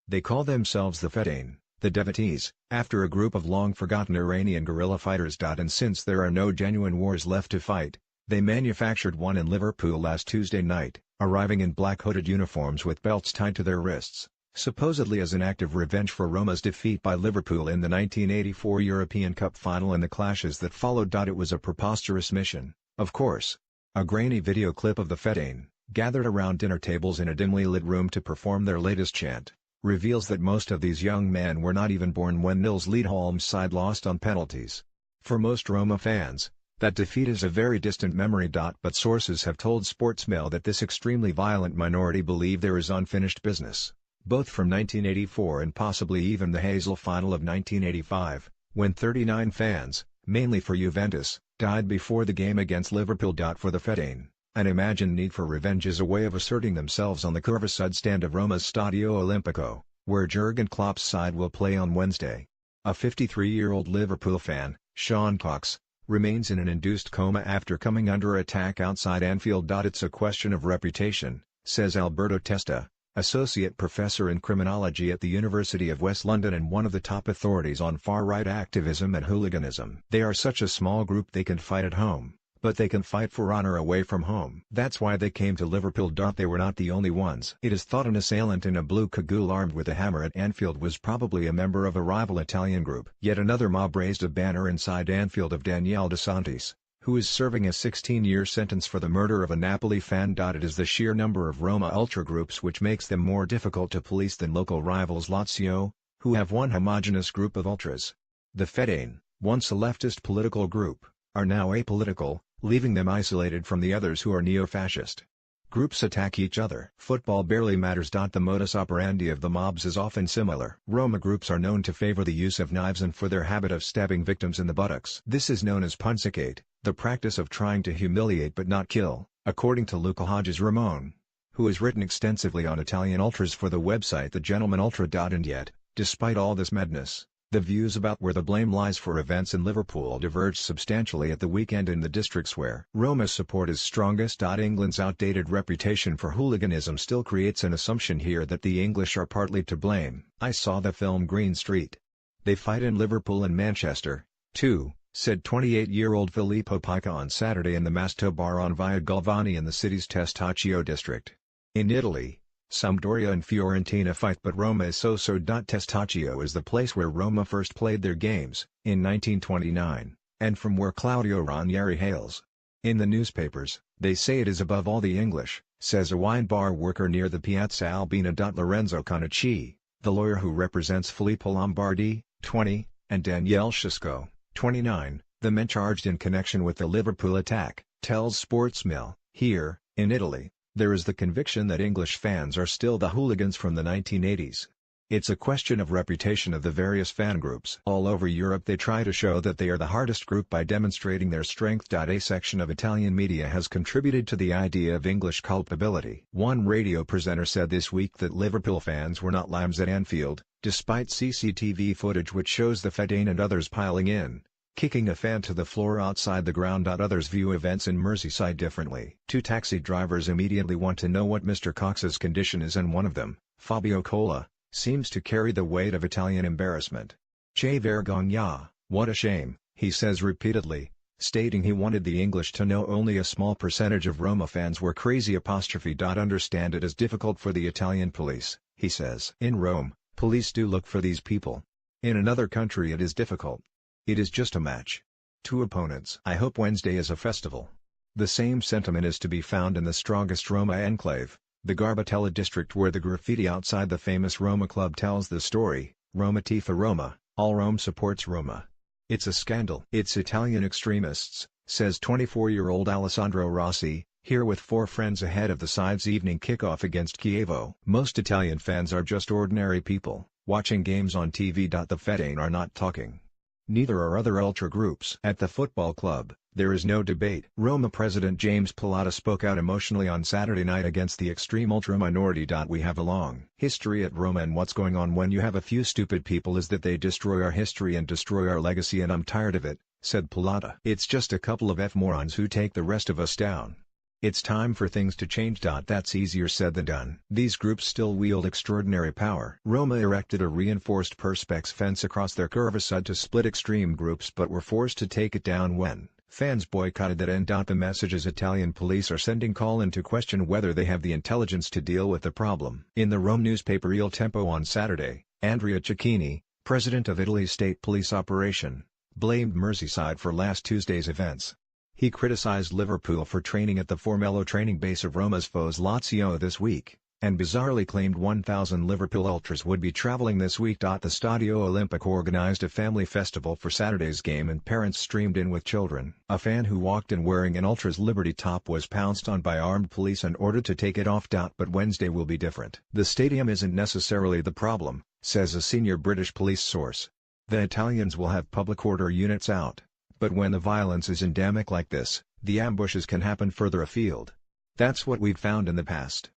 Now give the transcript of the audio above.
They call themselves the Fedayn, the devotees, after a group of long-forgotten Iranian guerrilla fighters. And since there are no genuine wars left to fight, they manufactured one in Liverpool last Tuesday night, arriving in black hooded uniforms with belts tied to their wrists, supposedly as an act of revenge for Roma's defeat by Liverpool in the 1984 European Cup final and the clashes that followed. It was a preposterous mission, of course. A grainy video clip of the Fedayn, gathered around dinner tables in a dimly lit room to perform their latest chant, reveals that most of these young men were not even born when Nils Liedholm's side lost on penalties. For most Roma fans, that defeat is a very distant memory. But sources have told Sportsmail that this extremely violent minority believe there is unfinished business, both from 1984 and possibly even the Hazel final of 1985, when 39 fans, mainly for Juventus, died before the game against Liverpool. For the Fedayn, an imagined need for revenge is a way of asserting themselves on the Curvasud stand of Roma's Stadio Olimpico, where Jurgen Klopp's side will play on Wednesday. A 53-year-old Liverpool fan, Sean Cox, remains in an induced coma after coming under attack outside Anfield. It's a question of reputation, says Alberto Testa, associate professor in criminology at the University of West London and one of the top authorities on far-right activism and hooliganism. They are such a small group they can fight at home, but they can fight for honor away from home. That's why they came to Liverpool. They were not the only ones. It is thought an assailant in a blue cagoule armed with a hammer at Anfield was probably a member of a rival Italian group. Yet another mob raised a banner inside Anfield of Daniele De Santis, who is serving a 16-year sentence for the murder of a Napoli fan. It is the sheer number of Roma ultra groups which makes them more difficult to police than local rivals Lazio, who have one homogeneous group of ultras. The Fedayn, once a leftist political group, are now apolitical, leaving them isolated from the others who are neo-fascist. Groups attack each other. Football barely matters. The modus operandi of the mobs is often similar. Roma groups are known to favor the use of knives and for their habit of stabbing victims in the buttocks. This is known as punzicate, the practice of trying to humiliate but not kill, according to Luca Hodges Ramon, who has written extensively on Italian ultras for the website The Gentleman Ultra. And yet, despite all this madness, the views about where the blame lies for events in Liverpool diverged substantially at the weekend in the districts where Roma's support is strongest. England's outdated reputation for hooliganism still creates an assumption here that the English are partly to blame. I saw the film Green Street. They fight in Liverpool and Manchester, too, said 28-year-old Filippo Pica on Saturday in the Masto bar on Via Galvani in the city's Testaccio district. In Italy, Sampdoria and Fiorentina fight, but Roma is so-so. Testaccio is the place where Roma first played their games, in 1929, and from where Claudio Ranieri hails. In the newspapers, they say it is above all the English, says a wine bar worker near the Piazza Albina. Lorenzo Conicci, the lawyer who represents Filippo Lombardi, 20, and Daniele Scisco, 29, the men charged in connection with the Liverpool attack, tells Sportsmail. Here, in Italy, there is the conviction that English fans are still the hooligans from the 1980s. It's a question of reputation of the various fan groups. All over Europe they try to show that they are the hardest group by demonstrating their strength. A section of Italian media has contributed to the idea of English culpability. One radio presenter said this week that Liverpool fans were not lambs at Anfield, despite CCTV footage which shows the Fedayn and others piling in, kicking a fan to the floor outside the ground. Others view events in Merseyside differently. Two taxi drivers immediately want to know what Mr. Cox's condition is, and one of them, Fabio Cola, seems to carry the weight of Italian embarrassment. "Che vergogna, what a shame," he says repeatedly, stating he wanted the English to know only a small percentage of Roma fans were crazy. Understand it is difficult for the Italian police, he says. In Rome, police do look for these people. In another country it is difficult. It is just a match. Two opponents. I hope Wednesday is a festival. The same sentiment is to be found in the strongest Roma enclave, the Garbatella district, where the graffiti outside the famous Roma club tells the story, Roma Tifa Roma, all Rome supports Roma. It's a scandal. It's Italian extremists, says 24-year-old Alessandro Rossi, here with four friends ahead of the side's evening kickoff against Chievo. Most Italian fans are just ordinary people, watching games on TV. The Fedayn are not talking. Neither are other ultra groups. At the football club, there is no debate. Roma president James Pilata spoke out emotionally on Saturday night against the extreme ultra minority. We have a long history at Roma, and what's going on when you have a few stupid people is that they destroy our history and destroy our legacy, and I'm tired of it, said Pilata. It's just a couple of F-morons who take the rest of us down. It's time for things to change. That's easier said than done. These groups still wield extraordinary power. Roma erected a reinforced perspex fence across their curvicide to split extreme groups but were forced to take it down when fans boycotted that end. The messages Italian police are sending call into question whether they have the intelligence to deal with the problem. In the Rome newspaper Il Tempo on Saturday, Andrea Cecchini, president of Italy's state police operation, blamed Merseyside for last Tuesday's events. He criticized Liverpool for training at the Formello training base of Roma's foes Lazio this week, and bizarrely claimed 1,000 Liverpool ultras would be travelling this week. The Stadio Olimpico organised a family festival for Saturday's game and parents streamed in with children. A fan who walked in wearing an Ultras Liberty top was pounced on by armed police and ordered to take it off. But Wednesday will be different. The stadium isn't necessarily the problem, says a senior British police source. The Italians will have public order units out. But when the violence is endemic like this, the ambushes can happen further afield. That's what we've found in the past.